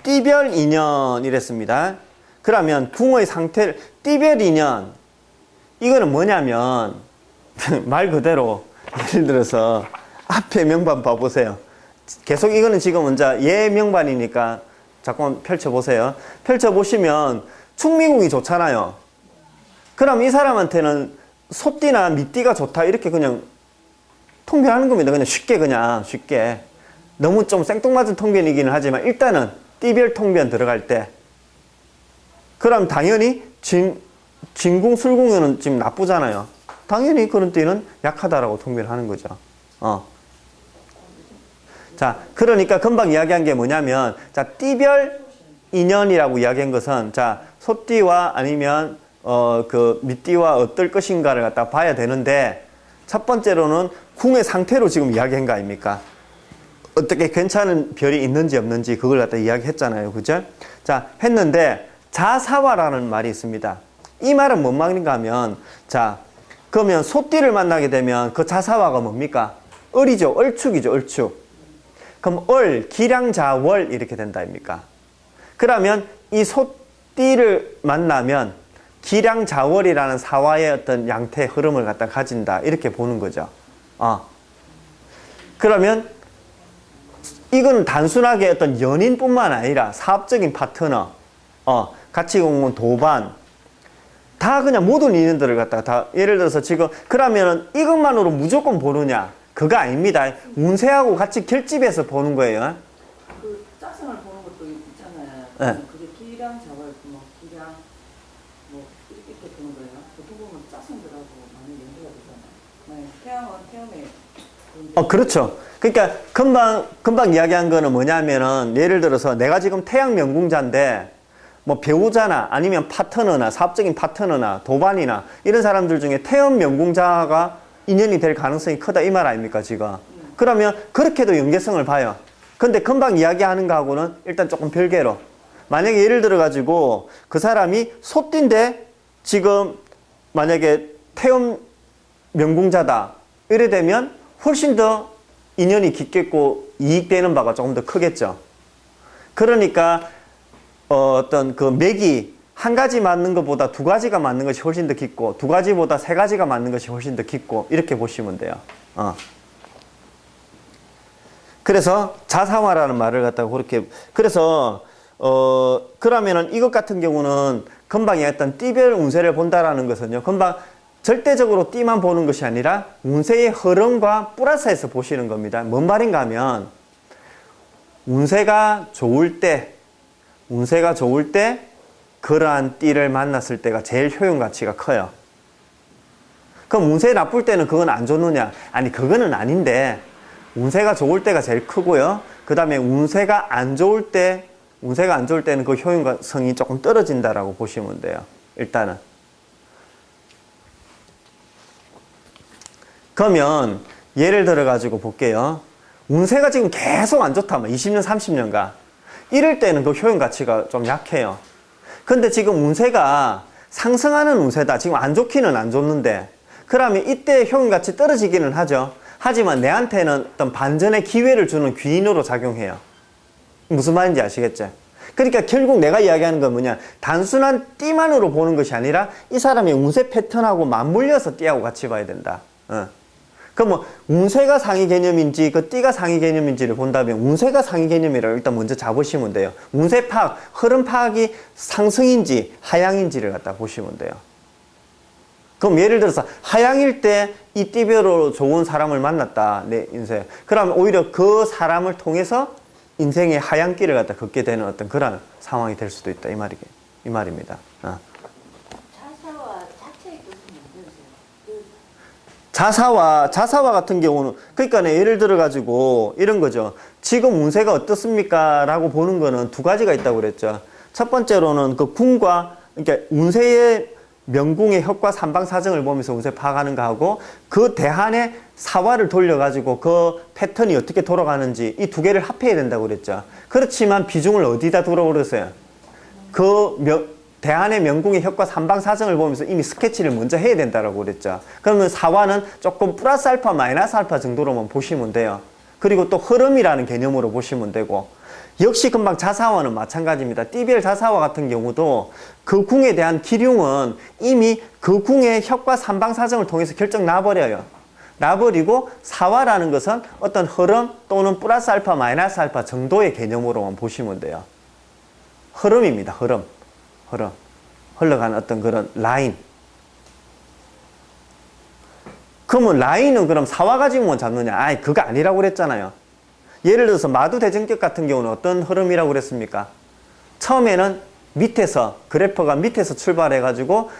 띠별 인연이랬습니다. 그러면 궁의 상태를 띠별 인연 이거는 뭐냐면 말 그대로 예를 들어서 앞에 명반 봐보세요. 계속 이거는 지금 먼저 예 명반이니까 잠깐 펼쳐보세요. 펼쳐보시면 충미궁이 좋잖아요. 그럼 이 사람한테는 소띠나 미띠가 좋다 이렇게 그냥 통변하는 겁니다. 그냥 쉽게 너무 좀 생뚱맞은 통변이기는 하지만 일단은 띠별 통변 들어갈 때 그럼 당연히 진궁 술궁에는 지금 나쁘잖아요. 당연히 그런 띠는 약하다라고 통변하는 거죠. 자, 그러니까 금방 이야기한 게 뭐냐면 자, 띠별 인연이라고 이야기한 것은 자, 소띠와 아니면 그 미띠와 어떨 것인가를 갖다 봐야 되는데 첫 번째로는 궁의 상태로 지금 이야기한 거 아닙니까? 어떻게 괜찮은 별이 있는지 없는지 그걸 갖다 이야기했잖아요. 그죠? 자, 했는데 자사화라는 말이 있습니다. 이 말은 뭔 말인가 하면 자, 그러면 소띠를 만나게 되면 그 자사화가 뭡니까? 을이죠. 얼축이죠. 얼축. 그럼 을, 기량자월 이렇게 된다 아닙니까? 그러면 이 소띠를 만나면 기량자월이라는 사화의 어떤 양태 흐름을 갖다 가진다 이렇게 보는 거죠. 그러면 이건 단순하게 어떤 연인뿐만 아니라 사업적인 파트너, 가치공무원, 도반 다 그냥 모든 인연들을 갖다가 다 예를 들어서 지금 그러면은 이것만으로 무조건 보느냐? 그거 아닙니다. 운세하고 같이 결집해서 보는 거예요. 그 짝성을 보는 것도 있잖아요. 네. 그게 기량 자월, 뭐 기량 뭐 이렇게 보는 거예요. 보통 보면 짝성들하고 많이 연계가 되잖아요. 태양은 태음에 그렇죠. 그러니까 금방 이야기한 거는 뭐냐면은 예를 들어서 내가 지금 태양 명궁자인데 뭐 배우자나 아니면 파트너나 사업적인 파트너나 도반이나 이런 사람들 중에 태음 명궁자가 인연이 될 가능성이 크다 이 말 아닙니까 지금? 그러면 그렇게도 연계성을 봐요. 근데 금방 이야기하는 거하고는 일단 조금 별개로 만약에 예를 들어 가지고 그 사람이 소띠인데 지금 만약에 태음 명궁자다 이래 되면 훨씬 더 인연이 깊겠고 이익되는 바가 조금 더 크겠죠. 그러니까 어떤 그 맥이 한 가지 맞는 것보다 두 가지가 맞는 것이 훨씬 더 깊고 두 가지보다 세 가지가 맞는 것이 훨씬 더 깊고 이렇게 보시면 돼요. 그래서 자사화라는 말을 갖다가 그렇게 그래서 그러면은 이것 같은 경우는 금방 얘기했던 띠별 운세를 본다라는 것은요. 금방 절대적으로 띠만 보는 것이 아니라 운세의 흐름과 플러스해서 보시는 겁니다. 뭔 말인가 하면 운세가 좋을 때 그러한 띠를 만났을 때가 제일 효용 가치가 커요. 그럼 운세 나쁠 때는 그건 안 좋느냐? 아니 그거는 아닌데 운세가 좋을 때가 제일 크고요. 그 다음에 운세가 안 좋을 때는 그 효용성이 조금 떨어진다라고 보시면 돼요. 일단은. 그러면 예를 들어 가지고 볼게요. 운세가 지금 계속 안 좋다. 20년, 30년가. 이럴 때는 그 효용 가치가 좀 약해요. 근데 지금 운세가 상승하는 운세다. 지금 안 좋기는 안 좋는데. 그러면 이때 효용 가치 떨어지기는 하죠. 하지만 내한테는 어떤 반전의 기회를 주는 귀인으로 작용해요. 무슨 말인지 아시겠죠? 그러니까 결국 내가 이야기하는 건 뭐냐. 단순한 띠만으로 보는 것이 아니라 이 사람의 운세 패턴하고 맞물려서 띠하고 같이 봐야 된다. 그럼 뭐 운세가 상위 개념인지 그 띠가 상위 개념인지를 본다면 운세가 상위 개념이라고 일단 먼저 잡으시면 돼요. 운세 파악, 흐름 파악이 상승인지 하향인지를 갖다 보시면 돼요. 그럼 예를 들어서 하향일 때 이 띠별로 좋은 사람을 만났다 내 인생. 그럼 오히려 그 사람을 통해서 인생의 하향길을 갖다 걷게 되는 어떤 그런 상황이 될 수도 있다 이 말입니다. 자사와 자체의 뜻은 자사와 뭐였어요? 같은 경우는 그러니까 예를 들어 가지고 이런 거죠. 지금 운세가 어떻습니까? 라고 보는 거는 두 가지가 있다고 그랬죠. 첫 번째로는 그 궁과 그러니까 운세의 명궁의 혁과 삼방 사정을 보면서 운세 파악하는 거하고 그 대한의 사화를 돌려가지고 그 패턴이 어떻게 돌아가는지 이 두 개를 합해야 된다고 그랬죠. 그렇지만 비중을 어디다 두라고 그랬어요? 대한의 명궁의 혁과 삼방 사정을 보면서 이미 스케치를 먼저 해야 된다고 그랬죠. 그러면 사화는 조금 플러스 알파 마이너스 알파 정도로만 보시면 돼요. 그리고 또 흐름이라는 개념으로 보시면 되고, 역시 금방 자사화는 마찬가지입니다. 띠별 자사화 같은 경우도 그 궁에 대한 기륭은 이미 그 궁의 혁과 삼방 사정을 통해서 결정 나버려요. 나버리고 사화라는 것은 어떤 흐름 또는 플러스 알파 마이너스 알파 정도의 개념으로만 보시면 돼요. 흐름입니다. 흐름. 흘러가는 어떤 그런 라인. 그러면 라인은 그럼 사화 가지고만 잡느냐? 아이, 그거 아니라고 그랬잖아요. 예를 들어서 마두대전격 같은 경우는 어떤 흐름이라고 그랬습니까? 처음에는 밑에서, 그래퍼가 밑에서 출발해가지고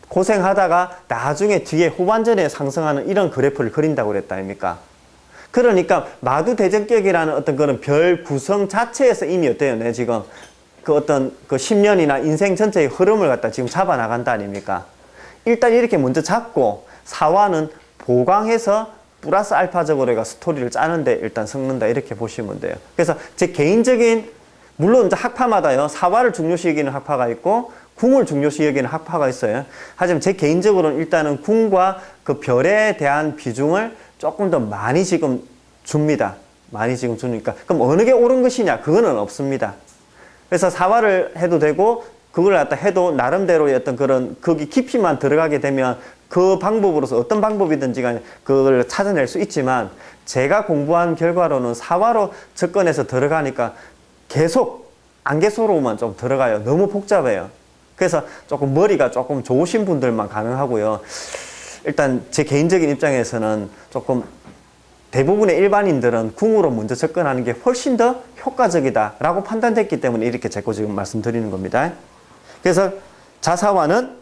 고생하다가 나중에 뒤에 후반전에 상승하는 이런 그래프를 그린다고 그랬다 아닙니까? 그러니까 마두대전격이라는 어떤 그런 별 구성 자체에서 이미 어때요? 네, 지금 그 어떤 그 10년이나 인생 전체의 흐름을 갖다 지금 잡아 나간다 아닙니까? 일단 이렇게 먼저 잡고 사화는 보강해서 플러스 알파적으로 얘가 스토리를 짜는데 일단 섞는다 이렇게 보시면 돼요. 그래서 제 개인적인, 물론 이제 학파마다요, 사화를 중요시 여기는 학파가 있고 궁을 중요시 여기는 학파가 있어요. 하지만 제 개인적으로는 일단은 궁과 그 별에 대한 비중을 조금 더 많이 지금 줍니다. 많이 지금 주니까. 그럼 어느 게 옳은 것이냐? 그거는 없습니다. 그래서 사화를 해도 되고 그걸 갖다 해도 나름대로의 어떤 그런 거기 깊이만 들어가게 되면 그 방법으로서 어떤 방법이든지 간에 그걸 찾아낼 수 있지만, 제가 공부한 결과로는 사화로 접근해서 들어가니까 계속 안개소로만 좀 들어가요. 너무 복잡해요. 그래서 조금 머리가 조금 좋으신 분들만 가능하고요. 일단 제 개인적인 입장에서는 조금 대부분의 일반인들은 궁으로 먼저 접근하는 게 훨씬 더 효과적이다라고 판단됐기 때문에 이렇게 자꾸 지금 말씀드리는 겁니다. 그래서 자사화는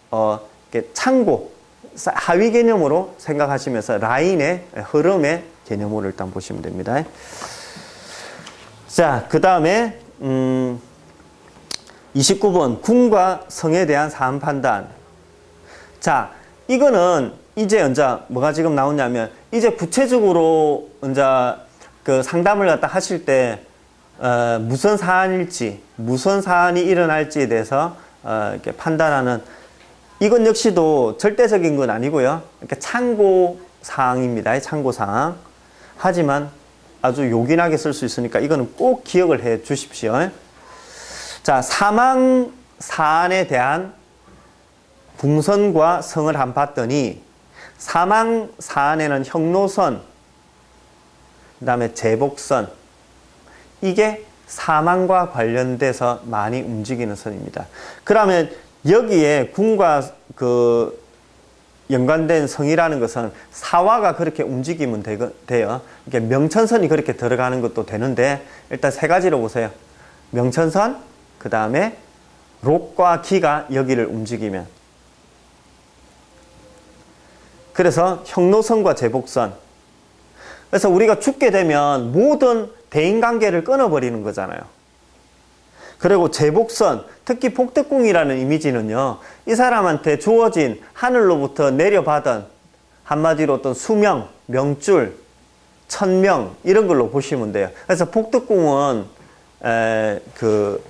이렇게 창고, 하위 개념으로 생각하시면서 라인의 흐름의 개념으로 일단 보시면 됩니다. 자, 그 다음에 29번 궁과 성에 대한 사안 판단. 자, 이거는 이제 뭐가 지금 나오냐면, 이제 구체적으로 그 상담을 갖다 하실 때 무슨 사안일지, 무슨 사안이 일어날지에 대해서 이렇게 판단하는, 이건 역시도 절대적인 건 아니고요. 이렇게 참고 사항입니다. 참고 사항. 하지만 아주 요긴하게 쓸 수 있으니까 이거는 꼭 기억을 해 주십시오. 자, 사망 사안에 대한 궁선과 성을 한번 봤더니, 사망 사안에는 형노선, 그 다음에 제복선, 이게 사망과 관련돼서 많이 움직이는 선입니다. 그러면 여기에 궁과 그 연관된 성이라는 것은 사화가 그렇게 움직이면 돼요. 이게 명천선이 그렇게 들어가는 것도 되는데, 일단 세 가지로 보세요. 명천선, 그 다음에 록과 기가 여기를 움직이면. 그래서 형노선과 제복선. 그래서 우리가 죽게 되면 모든 대인관계를 끊어버리는 거잖아요. 그리고 제복선, 특히 복덕궁이라는 이미지는요, 이 사람한테 주어진 하늘로부터 내려받은 한마디로 어떤 수명, 명줄, 천명 이런 걸로 보시면 돼요. 그래서 복덕궁은 그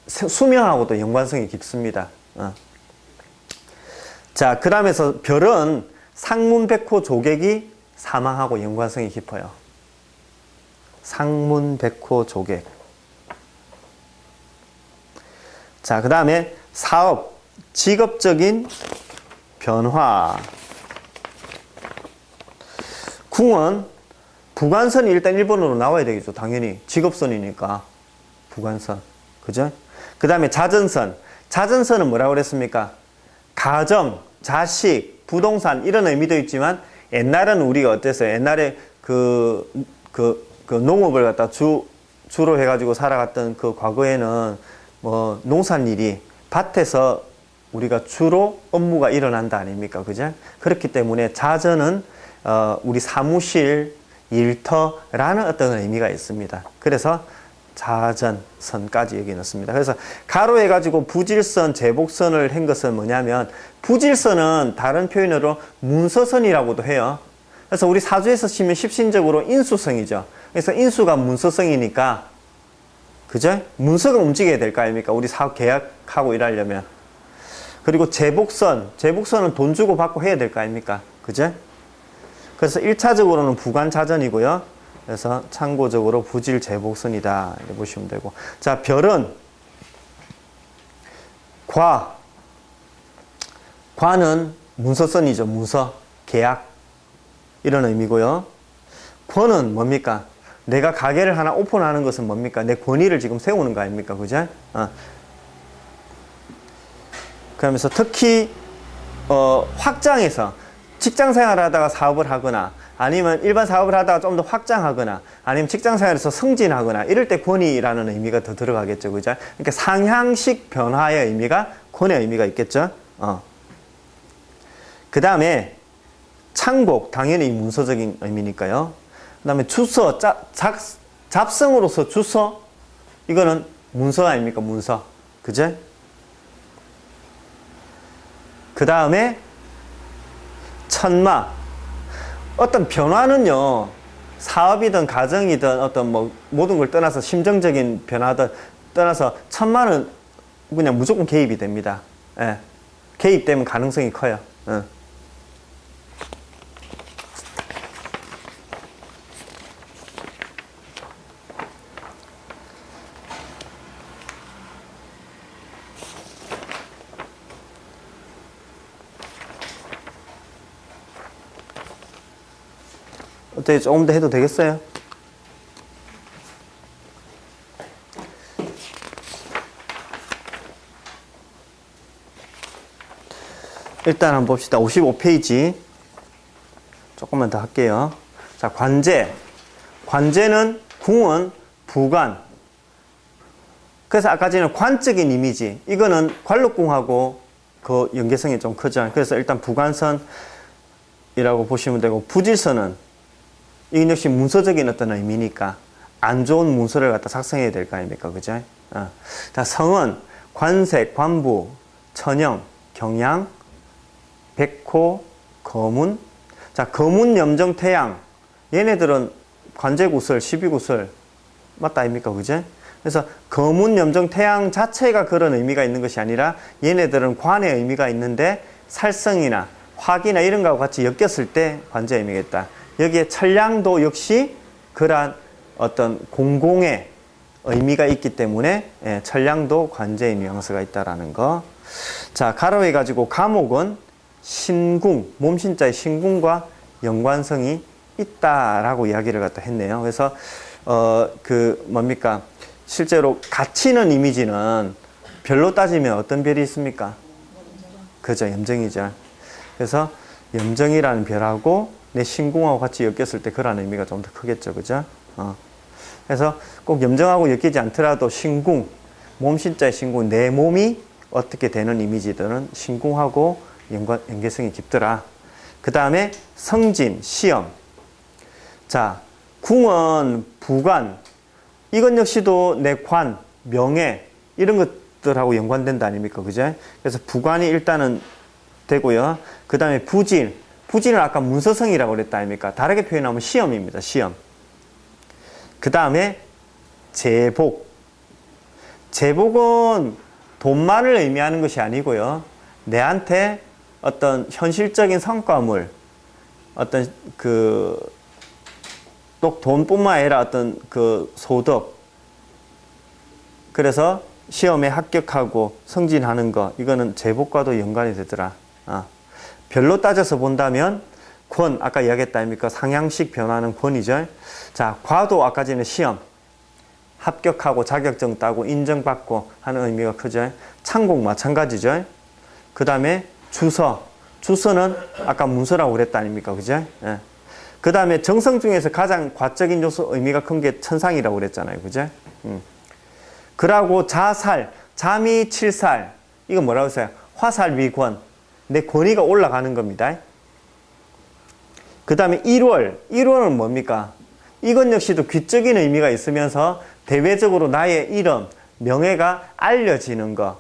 수명하고도 연관성이 깊습니다. 자, 그러면서 별은 상문백호 조객이 사망하고 연관성이 깊어요. 상문백호 조객. 자, 그 다음에 사업, 직업적인 변화. 궁은 부관선이 일단 1번으로 나와야 되겠죠. 당연히 직업선이니까 부관선. 그죠? 그 다음에 자전선. 자전선은 뭐라고 그랬습니까? 가정, 자식, 부동산 이런 의미도 있지만, 옛날에는 우리가 어땠어요? 옛날에 그 농업을 갖다 주로 해가지고 살아갔던 그 과거에는 뭐 농산일이 밭에서 우리가 주로 업무가 일어난다 아닙니까? 그죠? 그렇기 때문에 자전은 우리 사무실, 일터라는 어떤 의미가 있습니다. 그래서 자전선까지 여기 넣습니다. 그래서 가로 해가지고 부질선, 제복선을 한 것은 뭐냐면 부질선은 다른 표현으로 문서선이라고도 해요. 그래서 우리 사주에서 치면 십신적으로 인수성이죠. 그래서 인수가 문서성이니까 그죠? 문서가 움직여야 될 거 아닙니까? 우리 사업 계약하고 일하려면. 그리고 제복선은 돈 주고 받고 해야 될 거 아닙니까? 그죠? 그래서 1차적으로는 부관자전이고요. 그래서 참고적으로 부질 제복선이다 이렇게 보시면 되고. 자, 별은 과는 문서선이죠. 문서, 계약 이런 의미고요. 권은 뭡니까? 내가 가게를 하나 오픈하는 것은 뭡니까? 내 권위를 지금 세우는 거 아닙니까? 그죠? 그러면서 특히 확장해서 직장 생활을 하다가 사업을 하거나 아니면 일반 사업을 하다가 좀 더 확장하거나 아니면 직장 생활에서 승진하거나 이럴 때 권위라는 의미가 더 들어가겠죠. 그죠? 그러니까 상향식 변화의 의미가 권의 의미가 있겠죠. 그 다음에 창복, 당연히 문서적인 의미니까요. 그 다음에 주서, 잡성으로서 주서, 이거는 문서 아닙니까? 문서. 그죠? 그 다음에 천마. 어떤 변화는요, 사업이든 가정이든 어떤 뭐 모든 걸 떠나서 심정적인 변화든 떠나서 천마는 그냥 무조건 개입이 됩니다. 예. 개입되면 가능성이 커요. 어떻게 조금 더 해도 되겠어요? 일단 한번 봅시다. 55페이지. 조금만 더 할게요. 자, 관제. 관제는 궁은 부관. 그래서 아까 전에 관적인 이미지. 이거는 관록궁하고 그 연계성이 좀 크죠. 그래서 일단 부관선이라고 보시면 되고, 부질선은 이건 역시 문서적인 어떤 의미니까 안 좋은 문서를 갖다 작성해야 될 거 아닙니까? 그죠? 자, 성은 관색, 관부, 천영, 경양, 백호, 거문. 자, 거문, 염정, 태양. 얘네들은 관제구설, 12구설. 맞다 아닙니까? 그죠? 그래서 거문, 염정, 태양 자체가 그런 의미가 있는 것이 아니라 얘네들은 관의 의미가 있는데 살성이나 화기나 이런 거하고 같이 엮였을 때 관제 의미가 있다. 여기에 천량도 역시 그러한 어떤 공공의 의미가 있기 때문에 천량도 관제의 뉘앙스가 있다라는 거. 자, 가로 해가지고 감옥은 신궁, 몸신자의 신궁과 연관성이 있다라고 이야기를 갖다 했네요. 그래서 뭡니까? 실제로 갇히는 이미지는 별로 따지면 어떤 별이 있습니까? 그죠, 염정이죠. 그래서 염정이라는 별하고 내 신궁하고 같이 엮였을 때 그런 의미가 좀 더 크겠죠. 그죠? 그래서 꼭 염정하고 엮이지 않더라도 신궁, 몸신자의 신궁, 내 몸이 어떻게 되는 이미지들은 신궁하고 연계성이 깊더라. 그 다음에 성진, 시험. 자, 궁은 부관. 이건 역시도 내 관, 명예, 이런 것들하고 연관된다 아닙니까? 그죠? 그래서 부관이 일단은 되고요. 그 다음에 부질. 부질은 아까 문서성이라고 그랬다 아닙니까? 다르게 표현하면 시험입니다. 시험. 그 다음에 제복. 제복은 돈만을 의미하는 것이 아니고요. 내한테 어떤 현실적인 성과물, 어떤 또 돈뿐만 아니라 어떤 소득. 그래서 시험에 합격하고 승진하는 거, 이거는 제복과도 연관이 되더라. 별로 따져서 본다면 권, 아까 이야기했다 아닙니까? 상향식 변화는 권이죠. 자, 과도 아까 전에 시험, 합격하고 자격증 따고 인정받고 하는 의미가 크죠. 창곡 마찬가지죠. 그 다음에 주서는 아까 문서라고 그랬다 아닙니까? 그죠? 예. 그 다음에 정성 중에서 가장 과적인 요소 의미가 큰 게 천상이라고 그랬잖아요. 그죠? 그러고 자살, 잠이 칠살, 이거 뭐라고 했어요? 화살 위권. 내 권위가 올라가는 겁니다. 그 다음에 1월. 1월은 뭡니까? 이건 역시도 귀적인 의미가 있으면서 대외적으로 나의 이름, 명예가 알려지는 거.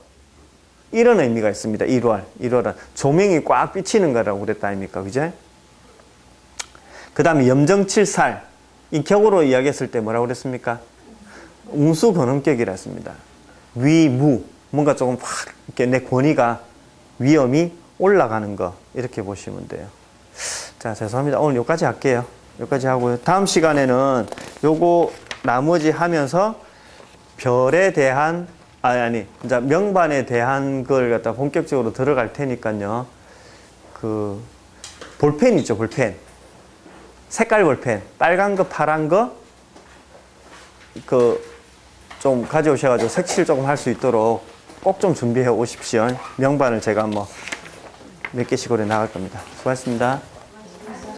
이런 의미가 있습니다. 1월은. 조명이 꽉 비치는 거라고 그랬다 아닙니까? 그죠? 그 다음에 염정칠살. 이 격으로 이야기했을 때 뭐라고 그랬습니까? 웅수건음격이라 했습니다. 위무. 뭔가 조금 확, 이렇게 내 권위가, 위험이 올라가는 거. 이렇게 보시면 돼요. 자, 죄송합니다. 오늘 여기까지 할게요. 여기까지 하고요. 다음 시간에는 요거 나머지 하면서 별에 대한, 이제 명반에 대한 걸 갖다 본격적으로 들어갈 테니까요. 그, 볼펜 있죠, 볼펜. 색깔 볼펜. 빨간 거, 파란 거, 좀 가져오셔가지고 색칠 조금 할 수 있도록 꼭 좀 준비해 오십시오. 명반을 제가 몇 개씩 오래 나갈 겁니다. 수고하셨습니다.